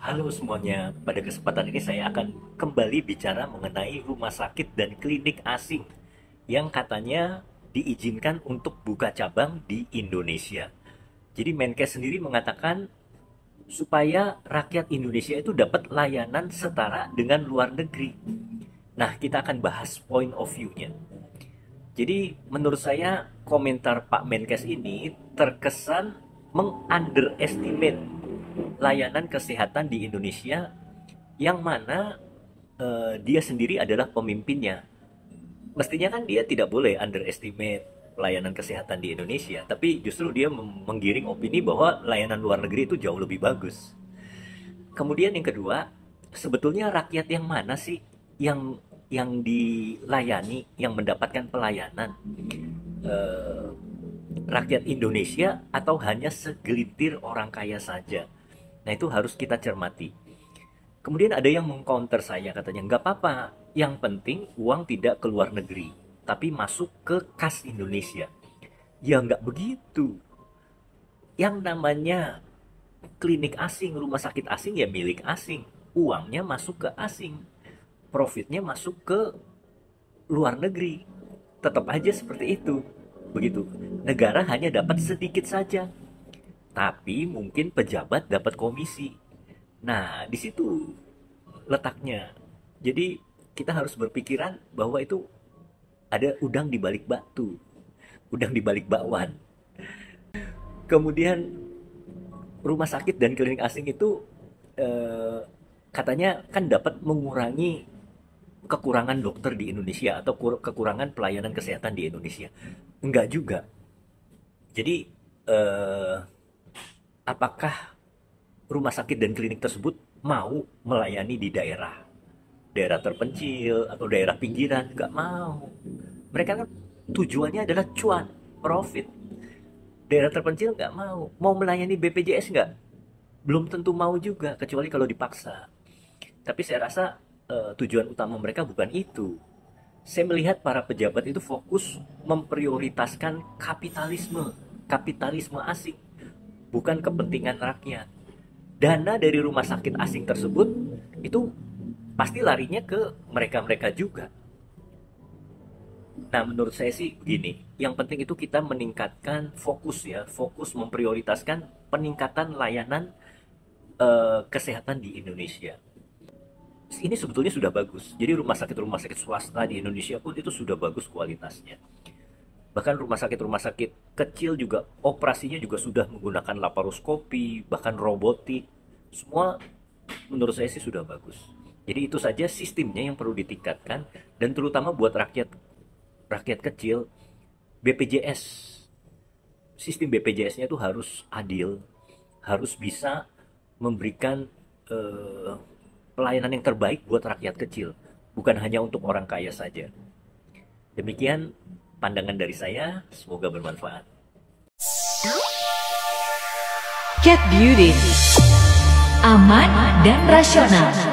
Halo semuanya, pada kesempatan ini saya akan kembali bicara mengenai rumah sakit dan klinik asing yang katanya diizinkan untuk buka cabang di Indonesia. Jadi Menkes sendiri mengatakan supaya rakyat Indonesia itu dapat layanan setara dengan luar negeri. Nah, kita akan bahas point of view-nya. Jadi menurut saya komentar Pak Menkes ini terkesan meng-underestimate layanan kesehatan di Indonesia yang mana dia sendiri adalah pemimpinnya. Mestinya kan dia tidak boleh underestimate layanan kesehatan di Indonesia, tapi justru dia menggiring opini bahwa layanan luar negeri itu jauh lebih bagus. Kemudian yang kedua, sebetulnya rakyat yang mana sih yang dilayani, yang mendapatkan pelayanan? Eh, Rakyat Indonesia atau hanya segelintir orang kaya saja? Nah, itu harus kita cermati. Kemudian ada yang mengcounter saya, katanya nggak apa-apa, yang penting uang tidak ke luar negeri, tapi masuk ke kas Indonesia. Ya nggak begitu. Yang namanya klinik asing, rumah sakit asing ya milik asing. Uangnya masuk ke asing, profitnya masuk ke luar negeri. Tetap aja seperti itu. Begitu. Negara hanya dapat sedikit saja, tapi mungkin pejabat dapat komisi. Nah, di situ letaknya. Jadi kita harus berpikiran bahwa itu ada udang di balik batu, udang di balik bakwan. Kemudian rumah sakit dan klinik asing itu eh, katanya kan dapat mengurangi kekurangan dokter di Indonesia atau kekurangan pelayanan kesehatan di Indonesia. Enggak juga. Jadi eh, apakah rumah sakit dan klinik tersebut mau melayani di daerah terpencil atau daerah pinggiran? Nggak mau. Mereka kan tujuannya adalah cuan, profit. Daerah terpencil nggak mau melayani BPJS nggak, belum tentu mau juga, kecuali kalau dipaksa. Tapi saya rasa tujuan utama mereka bukan itu. Saya melihat para pejabat itu fokus memprioritaskan kapitalisme asing, bukan kepentingan rakyat. Dana dari rumah sakit asing tersebut itu pasti larinya ke mereka-mereka juga. Nah, menurut saya sih begini, yang penting itu kita meningkatkan fokus ya, fokus memprioritaskan peningkatan layanan kesehatan di Indonesia. Ini sebetulnya sudah bagus. Jadi rumah sakit swasta di Indonesia pun itu sudah bagus kualitasnya. Bahkan rumah sakit kecil juga operasinya juga sudah menggunakan laparoskopi, bahkan robotik. Semua menurut saya sih sudah bagus. Jadi itu saja sistemnya yang perlu ditingkatkan, dan terutama buat rakyat rakyat kecil, BPJS. Sistem BPJS-nya itu harus adil, harus bisa memberikan eh, pelayanan yang terbaik buat rakyat kecil, bukan hanya untuk orang kaya saja. Demikian pandangan dari saya, semoga bermanfaat. Cat Beauty, aman dan rasional.